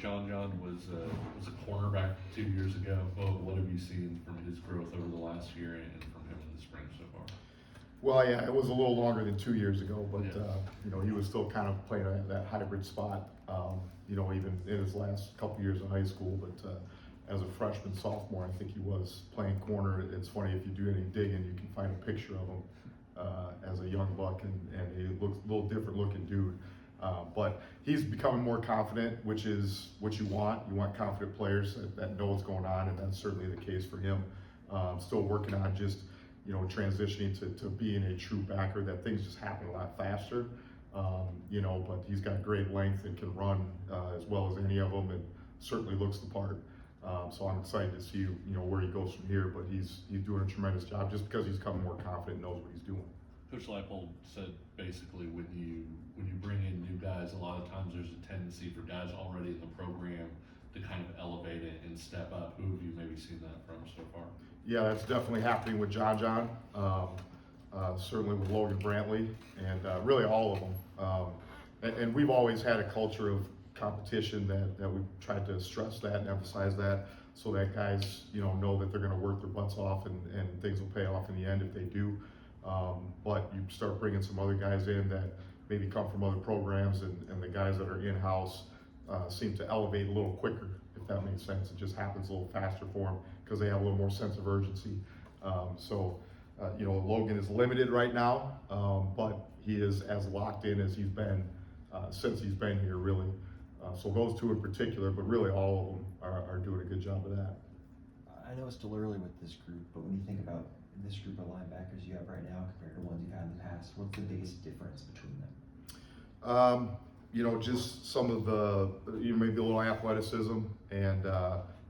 John was a cornerback 2 years ago. What have you seen from his growth over the last year and from him in the spring so far? Well, yeah, it was a little longer than 2 years ago, but Yeah. he was still kind of playing that hybrid spot. Even in his last couple years in high school, but as a freshman, sophomore, I think he was playing corner. It's funny, if you do any digging, you can find a picture of him as a young buck, and he looks a little different looking dude. But he's becoming more confident, which is what you want. You want confident players that know what's going on, and that's certainly the case for him. Still working on just transitioning to being a true backer, that things just happen a lot faster. But he's got great length and can run as well as any of them, and certainly looks the part. So I'm excited to see where he goes from here. But he's doing a tremendous job just because he's becoming more confident, knows what he's doing. Coach Leipold said basically when you bring in new guys, a lot of times there's a tendency for guys already in the program to kind of elevate it and step up. Who have you maybe seen that from so far? Yeah, that's definitely happening with John. Certainly with Logan Brantley, and really all of them. And we've always had a culture of competition that we've tried to stress that and emphasize that, so that guys know that they're going to work their butts off, and things will pay off in the end if they do. But you start bringing some other guys in that maybe come from other programs, and the guys that are in-house seem to elevate a little quicker, if that makes sense. It just happens a little faster for them because they have a little more sense of urgency. Logan is limited right now, but he is as locked in as he's been since he's been here, really. So those two in particular, but really all of them are doing a good job of that. I know it's still early with this group, but when you think about this group of linebackers you have right now compared to ones you've had in the past, what's the biggest difference between them? Just some of the, maybe a little athleticism, and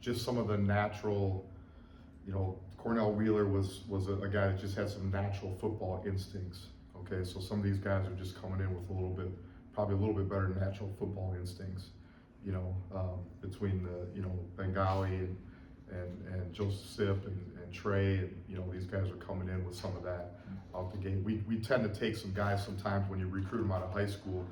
just some of the natural, Cornell Wheeler was a guy that just had some natural football instincts. Okay, so some of these guys are just coming in with probably a little bit better natural football instincts. Between the Bengali and Joseph and Trey, and these guys are coming in with some of that out the gate. We tend to take some guys sometimes when you recruit them out of high school.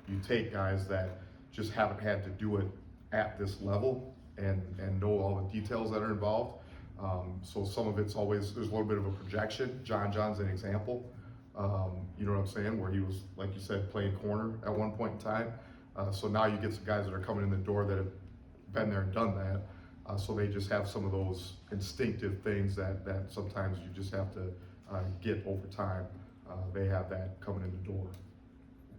You take guys that just haven't had to do it at this level and know all the details that are involved. So some of it's always, there's a little bit of a projection. John's an example. You know what I'm saying? Where he was, like you said, playing corner at one point in time. So now you get some guys that are coming in the door that have been there and done that. So they just have some of those instinctive things that sometimes you just have to get over time. They have that coming in the door.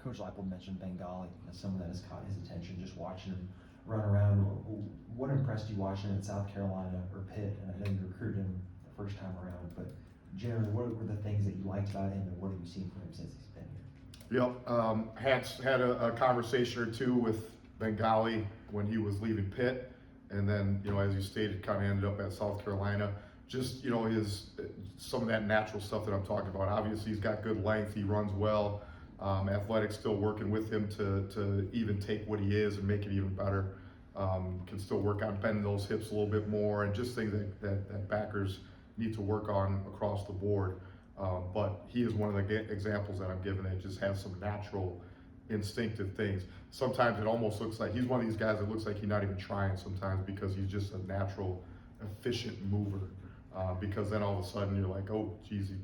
Coach Leipold mentioned Bengali. Some of that has caught his attention just watching him run around. What impressed you watching him at South Carolina or Pitt? And I know you recruited him the first time around, but generally, what were the things that you liked about him, and what have you seen from him since he's been here? Yep, had a conversation or two with Bengali when he was leaving Pitt, and then as you stated, kind of ended up at South Carolina. Just his some of that natural stuff that I'm talking about. Obviously, he's got good length. He runs well. Athletics still working with him to even take what he is and make it even better. Can still work on bending those hips a little bit more, and just things that backers need to work on across the board. But he is one of the examples that I'm giving that just has some natural, instinctive things. Sometimes it almost looks like he's one of these guys that looks like he's not even trying sometimes, because he's just a natural, efficient mover. Because then all of a sudden you're like, oh, geez, he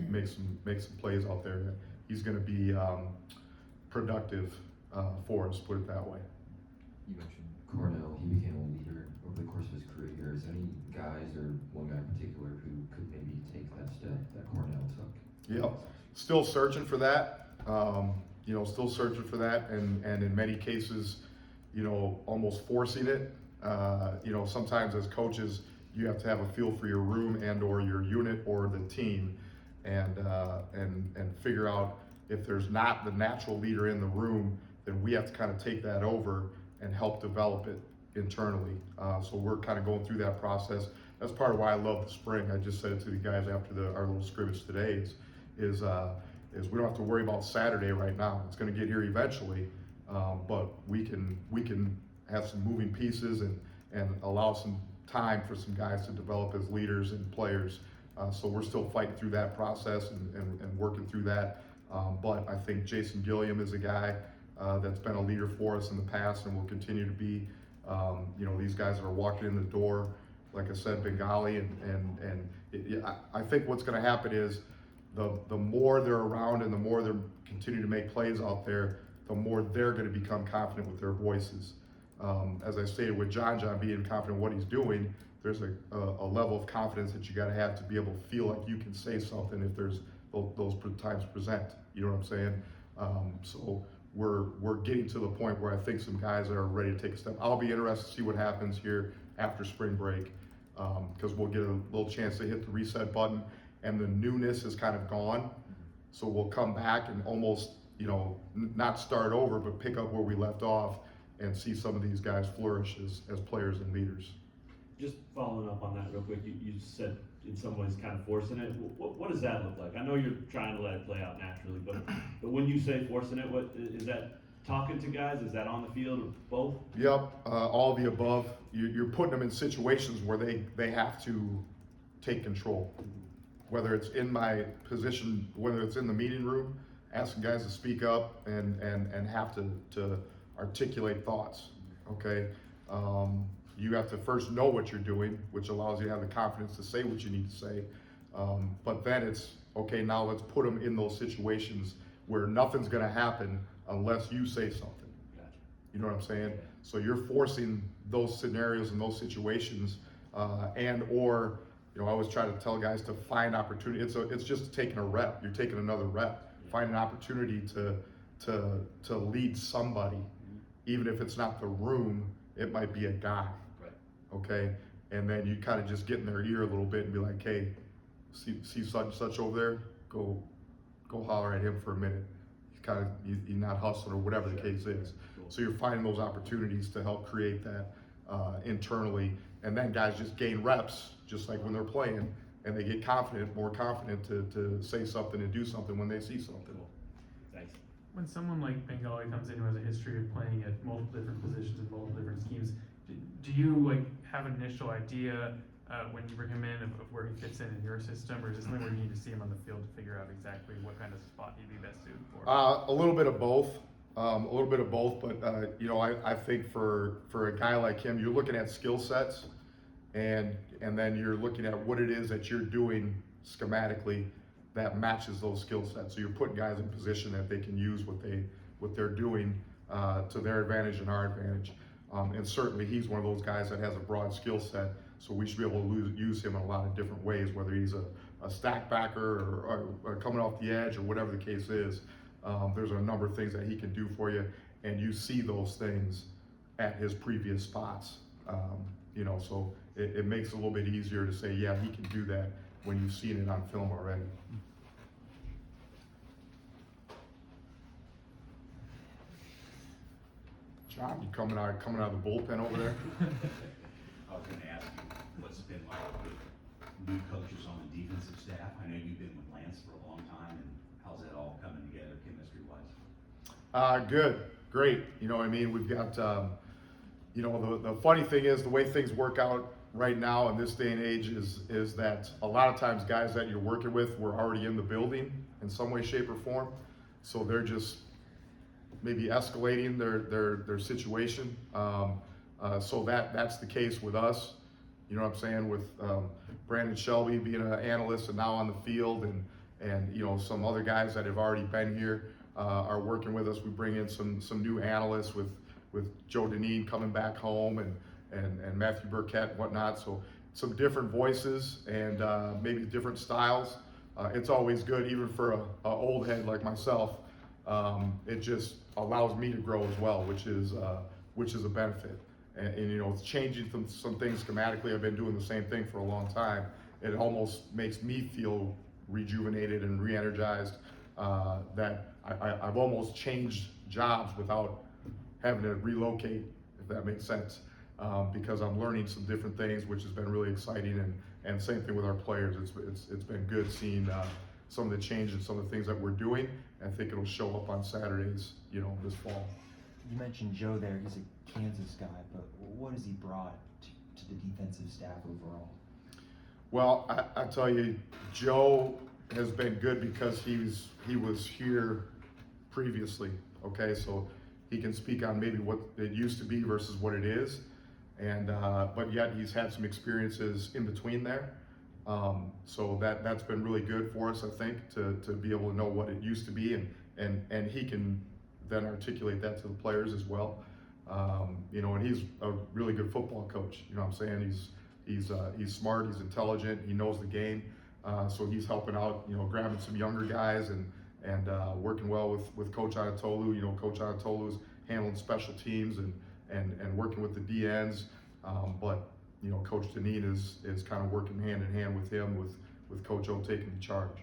makes some plays out there. He's going to be productive for us, put it that way. You mentioned Cornell. He became a leader over the course of his career. Is there any guys or one guy in particular who could maybe take that step that Cornell took? Yep. Still searching for that. Still searching for that, and in many cases, almost forcing it. Sometimes as coaches, you have to have a feel for your room and or your unit or the team, and figure out if there's not the natural leader in the room, then we have to kind of take that over and help develop it internally. So we're kind of going through that process. That's part of why I love the spring. I just said it to the guys after our little scrimmage today is we don't have to worry about Saturday right now. It's going to get here eventually, but we can have some moving pieces and allow some time for some guys to develop as leaders and players. So we're still fighting through that process and working through that. But I think Jason Gilliam is a guy that's been a leader for us in the past and will continue to be. You know, these guys that are walking in the door, like I said, Bengali, I think what's going to happen is the more they're around and the more they continue to make plays out there, the more they're going to become confident with their voices. As I stated with John being confident in what he's doing, there's a level of confidence that you got to be able to feel like you can say something if there's those times present. You know what I'm saying? So we're getting to the point where I think some guys are ready to take a step. I'll be interested to see what happens here after spring break, because we'll get a little chance to hit the reset button, and the newness is kind of gone. So we'll come back and almost, you know, not start over, but pick up where we left off and see some of these guys flourish as players and leaders. Just following up on that real quick, you said in some ways kind of forcing it. What does that look like? I know you're trying to let it play out naturally, but when you say forcing it, what is that? Talking to guys? Is that on the field or both? Yep, all of the above. You're putting them in situations where they have to take control. Whether it's in my position, whether it's in the meeting room, asking guys to speak up and have to articulate thoughts, okay? You have to first know what you're doing, which allows you to have the confidence to say what you need to say. But then it's, okay, now let's put them in those situations where nothing's gonna happen unless you say something. Gotcha. You know what I'm saying? Yeah. So you're forcing those scenarios and those situations, or, you know, I always try to tell guys to find opportunity. It's just taking a rep. You're taking another rep. Yeah. Find an opportunity to lead somebody, even if it's not the room, it might be a guy. Right. Okay, and then you kind of just get in their ear a little bit and be like, hey, see such and such over there, go holler at him for a minute. He's kind of, you're not hustling or whatever the case is. Cool. So you're finding those opportunities to help create that internally, and then guys just gain reps, just like when they're playing, and they get more confident to say something and do something when they see something. Cool. Thanks. When someone like Bengali comes in who has a history of playing at multiple different positions in multiple different schemes, do you like have an initial idea when you bring him in of where he fits in your system, or is it something where you need to see him on the field to figure out exactly what kind of spot he'd be best suited for? A little bit of both. But you know, I think for a guy like him, you're looking at skill sets, and then you're looking at what it is that you're doing schematically that matches those skill sets. So you're putting guys in position that they can use what they're doing to their advantage and our advantage. And certainly he's one of those guys that has a broad skill set, so we should be able to use him in a lot of different ways, whether he's a stack backer or coming off the edge or whatever the case is. There's a number of things that he can do for you, and you see those things at his previous spots. You know, so it makes it a little bit easier to say, yeah, he can do that when you've seen it on film already. John, you coming out of the bullpen over there? I was gonna ask you, what's it been like with new coaches on the defensive staff? I know you've been with Lance for a long time, and how's that all coming together chemistry-wise? Good, great. You know what I mean? We've got, you know, the funny thing is the way things work out right now in this day and age is that a lot of times guys that you're working with were already in the building in some way, shape, or form. So they're just maybe escalating their situation. So that's the case with us. You know what I'm saying? With Brandon Shelby being an analyst and now on the field, and you know, some other guys that have already been here are working with us. We bring in some new analysts with Joe Deneen coming back home and Matthew Burkett and whatnot. So some different voices and maybe different styles. It's always good, even for a old head like myself. It just allows me to grow as well, which is a benefit. And you know, it's changing some things schematically. I've been doing the same thing for a long time. It almost makes me feel rejuvenated and re-energized, that I've almost changed jobs without having to relocate, if that makes sense, because I'm learning some different things, which has been really exciting. And same thing with our players. It's been good seeing some of the change and some of the things that we're doing. I think it'll show up on Saturdays, you know, this fall. You mentioned Joe there, he's a Kansas guy, but what has he brought to the defensive staff overall? Well, I tell you, Joe has been good because he was here previously. Okay, so he can speak on maybe what it used to be versus what it is. And, but yet he's had some experiences in between there. So that's been really good for us, I think, to be able to know what it used to be, and he can then articulate that to the players as well. You know, and he's a really good football coach. You know what I'm saying? He's smart, he's intelligent, he knows the game. So he's helping out, you know, grabbing some younger guys and working well with Coach Anatolu. You know, Coach Anatolu's handling special teams and working with the DNs. But you know, Coach Deneen is kind of working hand in hand with him, with Coach O taking the charge.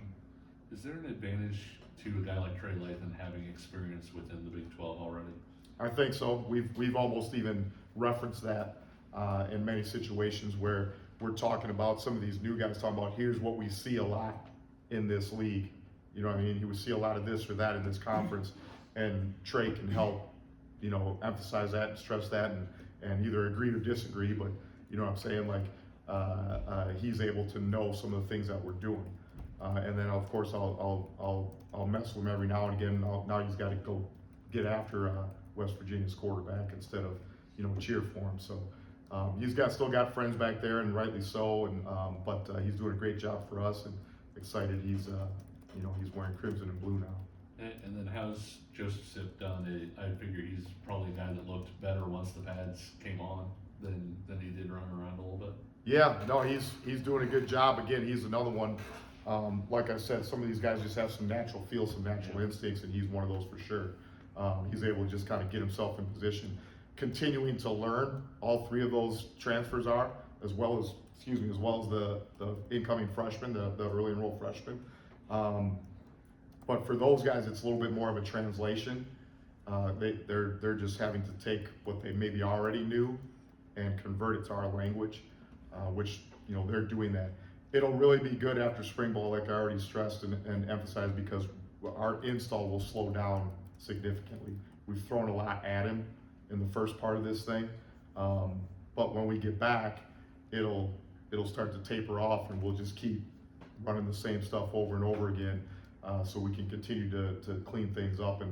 Is there an advantage to a guy like Trey Lathan having experience within the Big 12 already? I think so. We've almost even referenced that in many situations where we're talking about some of these new guys talking about here's what we see a lot in this league. You know what I mean? He would see a lot of this or that in this conference, and Trey can help, you know, emphasize that and stress that and either agree or disagree, but you know what I'm saying? Like he's able to know some of the things that we're doing. And then of course I'll mess with him every now and again. Now he's got to go get after West Virginia's quarterback instead of, you know, cheer for him. So he's still got friends back there, and rightly so. And but he's doing a great job for us, and excited. He's you know, he's wearing crimson and blue now. And then how's Joseph done? I figure he's probably a guy that looked better once the pads came on than he did running around a little bit. Yeah, no, he's doing a good job. Again, he's another one. Like I said, some of these guys just have some natural feel, some natural instincts, and he's one of those for sure. He's able to just kind of get himself in position, continuing to learn. All three of those transfers are, as well as the incoming freshmen, the early enrolled freshmen. But for those guys, it's a little bit more of a translation. They're just having to take what they maybe already knew and convert it to our language, which, you know, they're doing that. It'll really be good after spring ball, like I already stressed and emphasized, because our install will slow down significantly. We've thrown a lot at him in the first part of this thing, but when we get back, it'll start to taper off, and we'll just keep running the same stuff over and over again, so we can continue to clean things up. And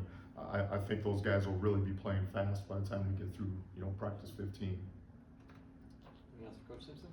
I think those guys will really be playing fast by the time we get through, you know, practice 15. Anything else for Coach Simpson?